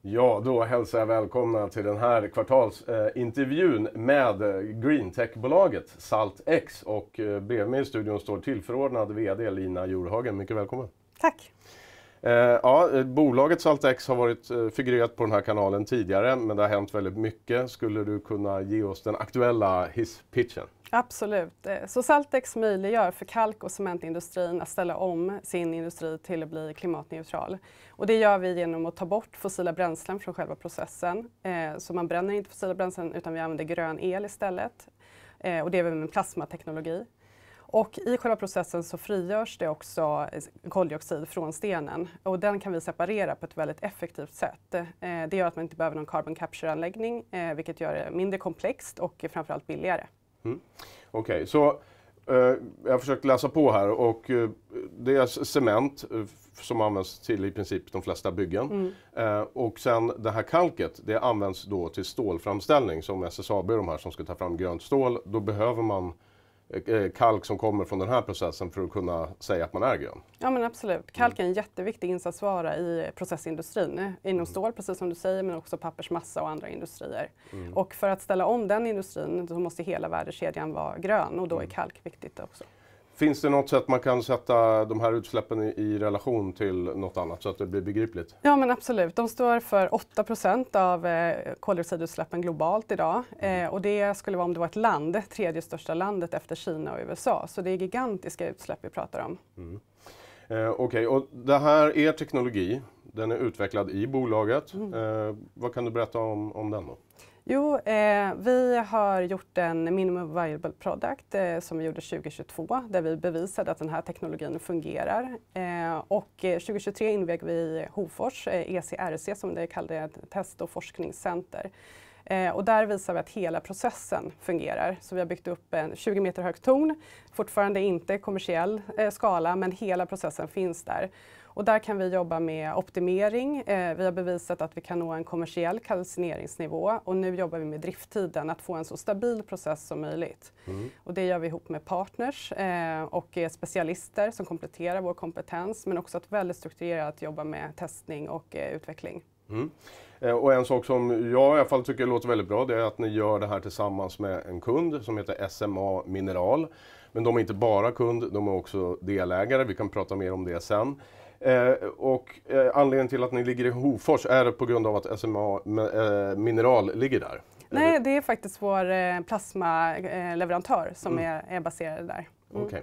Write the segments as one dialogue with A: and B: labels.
A: Ja, då hälsar jag välkomna till den här kvartalsintervjun med Greentech-bolaget SaltX. Och bredvid mig i studion står tillförordnad vd Lina Jorhagen. Mycket välkommen.
B: Tack.
A: Bolaget SaltX har varit figurerat på den här kanalen tidigare, men det har hänt väldigt mycket. Skulle du kunna ge oss den aktuella hisspitchen?
B: Absolut. Så SaltX möjliggör för kalk- och cementindustrin att ställa om sin industri till att bli klimatneutral. Och det gör vi genom att ta bort fossila bränslen från själva processen. Så man bränner inte fossila bränslen utan vi använder grön el istället. Och det är med plasmateknologi. Och i själva processen så frigörs det också koldioxid från stenen och den kan vi separera på ett väldigt effektivt sätt. Det gör att man inte behöver någon carbon capture-anläggning vilket gör det mindre komplext och framförallt billigare.
A: Okej, så jag har försökt läsa på här och det är cement som används till i princip de flesta byggen. Och sen det här kalket, det används då till stålframställning som SSAB, de här som ska ta fram grönt stål. Då behöver man kalk som kommer från den här processen för att kunna säga att man är grön.
B: Ja men absolut. Kalk är en jätteviktig insatsvara i processindustrin. Inom stål precis som du säger men också pappersmassa och andra industrier. Och för att ställa om den industrin så måste hela värdekedjan vara grön och då är kalk viktigt också.
A: Finns det något sätt man kan sätta de här utsläppen i relation till något annat så att det blir begripligt?
B: Ja men absolut. De står för 8% av koldioxidutsläppen globalt idag. Och det skulle vara om det var ett land, tredje största landet efter Kina och USA. Så det är gigantiska utsläpp vi pratar om.
A: Okej, och det här er teknologi, den är utvecklad i bolaget. Vad kan du berätta om den då?
B: Jo, vi har gjort en minimum viable product som vi gjorde 2022 där vi bevisade att den här teknologin fungerar. Och 2023 invigde vi Hofors, ECRC som det kallade test- och forskningscenter. Och där visar vi att hela processen fungerar. Så vi har byggt upp en 20 meter högt torn, fortfarande inte kommersiell skala men hela processen finns där. Och där kan vi jobba med optimering. Vi har bevisat att vi kan nå en kommersiell kalcineringsnivå och nu jobbar vi med drifttiden att få en så stabil process som möjligt. Och det gör vi ihop med partners och specialister som kompletterar vår kompetens men också att väldigt strukturerat jobba med testning och utveckling.
A: Och en sak som jag i alla fall tycker låter väldigt bra det är att ni gör det här tillsammans med en kund som heter SMA Mineral. Men de är inte bara kund, de är också delägare, vi kan prata mer om det sen. Anledningen till att ni ligger i Hofors, är det på grund av att SMA Mineral ligger där?
B: Nej, det är faktiskt vår plasmaleverantör som är baserad där.
A: Okej.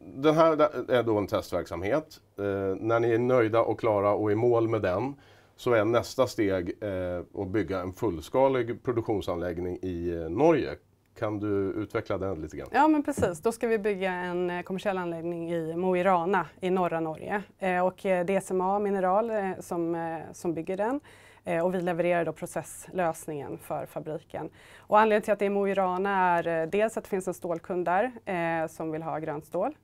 A: Den här är då en testverksamhet. När ni är nöjda och klara och i mål med den så är nästa steg att bygga en fullskalig produktionsanläggning i Norge. Kan du utveckla den lite grann?
B: Ja men precis, då ska vi bygga en kommersiell anläggning i Mo i Rana i norra Norge. Och det är SMA Mineral som bygger den. Och vi levererar då processlösningen för fabriken. Och anledningen till att det är Mo i Rana är dels att det finns en stålkund där som vill ha grönt stål.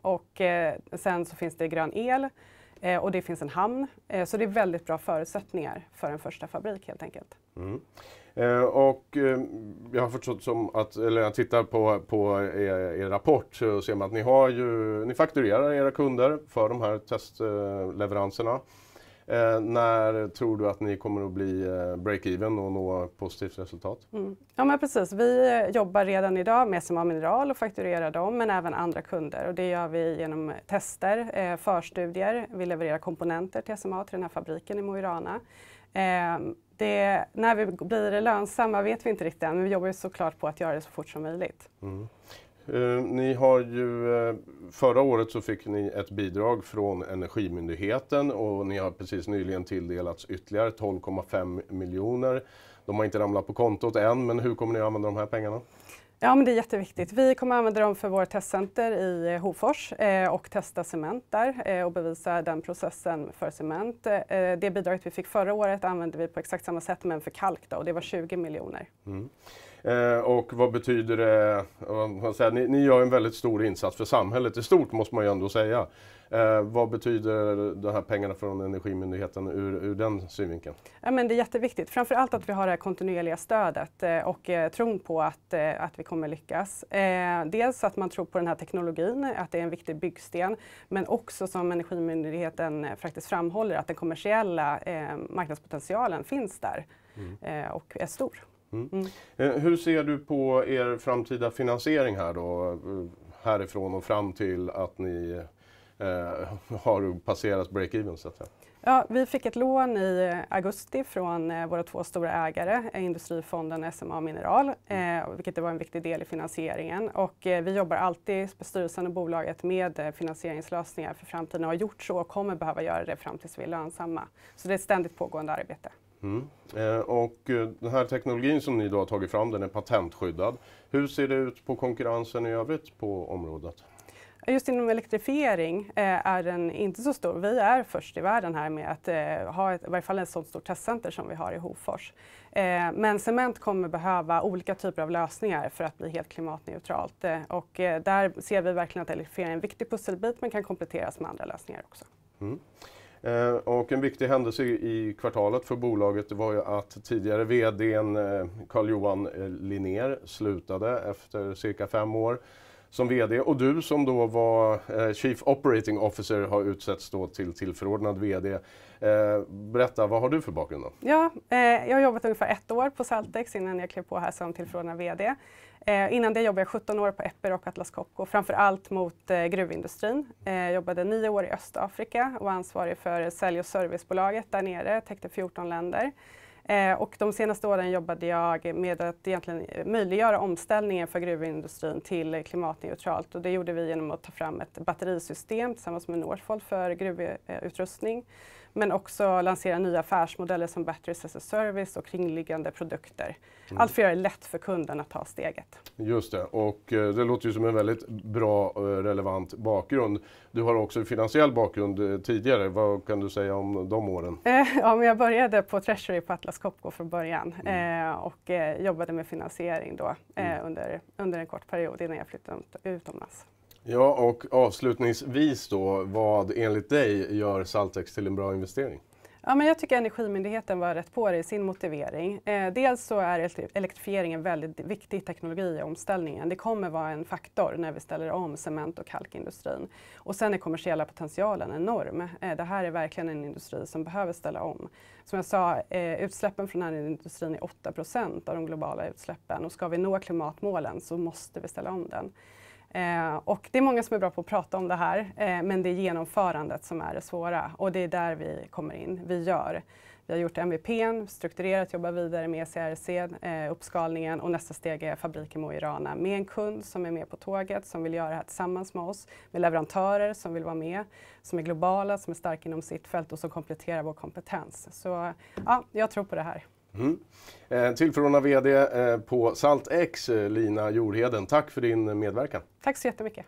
B: Och sen så finns det grön el och det finns en hamn. Så det är väldigt bra förutsättningar för en första fabrik helt enkelt.
A: Och jag har förstått som att, eller jag tittar på er rapport så ser man att ni fakturerar era kunder för de här testleveranserna. När tror du att ni kommer att bli break-even och nå positivt resultat?
B: Ja men precis, vi jobbar redan idag med SMA Mineral och fakturerar dem men även andra kunder och det gör vi genom tester, förstudier, vi levererar komponenter till SMA till den här fabriken i Mo i Rana. När vi blir lönsamma vet vi inte riktigt än men vi jobbar ju såklart på att göra det så fort som möjligt.
A: Ni har ju, förra året så fick ni ett bidrag från Energimyndigheten och ni har precis nyligen tilldelats ytterligare 12,5 miljoner. De har inte ramlat på kontot än, men hur kommer ni att använda de här pengarna?
B: Ja men det är jätteviktigt. Vi kommer att använda dem för vårt testcenter i Hofors och testa cement där och bevisa den processen för cement. Det bidraget vi fick förra året använde vi på exakt samma sätt men för kalk då, och det var 20 miljoner.
A: Och vad betyder det? Ni gör en väldigt stor insats för samhället i stort, måste man ju ändå säga. Vad betyder de här pengarna från Energimyndigheten ur den synvinkeln?
B: Ja, men det är jätteviktigt. Framförallt att vi har det här kontinuerliga stödet och tron på att vi kommer lyckas. Dels att man tror på den här teknologin, att det är en viktig byggsten, men också som Energimyndigheten faktiskt framhåller att den kommersiella marknadspotentialen finns där och är stor.
A: Hur ser du på er framtida finansiering här då, härifrån och fram till att ni har passerat break-even så att säga?
B: Ja, vi fick ett lån i augusti från våra 2 stora ägare, Industrifonden SMA Mineral, vilket var en viktig del i finansieringen. Och vi jobbar alltid på styrelsen och bolaget med finansieringslösningar för framtiden och har gjort så och kommer behöva göra det fram tills vi är lönsamma. Så det är ett ständigt pågående arbete.
A: Och den här teknologin som ni då har tagit fram, den är patentskyddad. Hur ser det ut på konkurrensen i övrigt på området?
B: Just inom elektrifiering är den inte så stor. Vi är först i världen här med att ha i varje fall ett sådant stort testcenter som vi har i Hofors. Men cement kommer behöva olika typer av lösningar för att bli helt klimatneutralt. Och där ser vi verkligen att elektrifiering är en viktig pusselbit men kan kompletteras med andra lösningar också.
A: Och en viktig händelse i kvartalet för bolaget var ju att tidigare vd:n Carl-Johan Linnér slutade efter cirka 5 år som vd, och du som då var Chief Operating Officer har utsetts då till tillförordnad vd. Berätta, vad har du för bakgrund då?
B: Ja, jag har jobbat ungefär 1 år på Saltex innan jag klev på här som tillförordnad vd. Innan det jobbade jag 17 år på Epiroc och Atlas Copco, framförallt mot gruvindustrin. Jag jobbade 9 år i Östafrika och var ansvarig för sälj- och servicebolaget där nere, täckte 14 länder. Och de senaste åren jobbade jag med att egentligen möjliggöra omställningen för gruvindustrin till klimatneutralt. Och det gjorde vi genom att ta fram ett batterisystem tillsammans med Northvolt för gruvutrustning. Men också lansera nya affärsmodeller som Batteries as a Service och kringliggande produkter. Allt för att göra det lätt för kunden att ta steget. Just
A: det, och det låter ju som en väldigt bra och relevant bakgrund. Du har också en finansiell bakgrund tidigare. Vad kan du säga om de åren?
B: Ja, men jag började på Treasury på Atlas Copco från början och jobbade med finansiering då under en kort period innan jag flyttade utomlands.
A: Ja, och avslutningsvis då, vad enligt dig gör Saltex till en bra investering?
B: Ja, men jag tycker Energimyndigheten var rätt på det i sin motivering. Dels så är elektrifiering en väldigt viktig teknologi i omställningen. Det kommer vara en faktor när vi ställer om cement- och kalkindustrin. Och sen är kommersiella potentialen enorm. Det här är verkligen en industri som behöver ställa om. Som jag sa, utsläppen från den här industrin är 8% av de globala utsläppen. Och ska vi nå klimatmålen så måste vi ställa om den. Och det är många som är bra på att prata om det här, men det är genomförandet som är det svåra och det är där vi kommer in. Vi har gjort MVP, strukturerat, jobbar vidare med CRC, uppskalningen, och nästa steg är fabriken Mo i Rana med en kund som är med på tåget, som vill göra det här tillsammans med oss, med leverantörer som vill vara med, som är globala, som är starka inom sitt fält och som kompletterar vår kompetens. Så ja, jag tror på det här.
A: Tillförordnad vd på Saltex, Lina Jorheden. Tack för din medverkan.
B: Tack så jättemycket.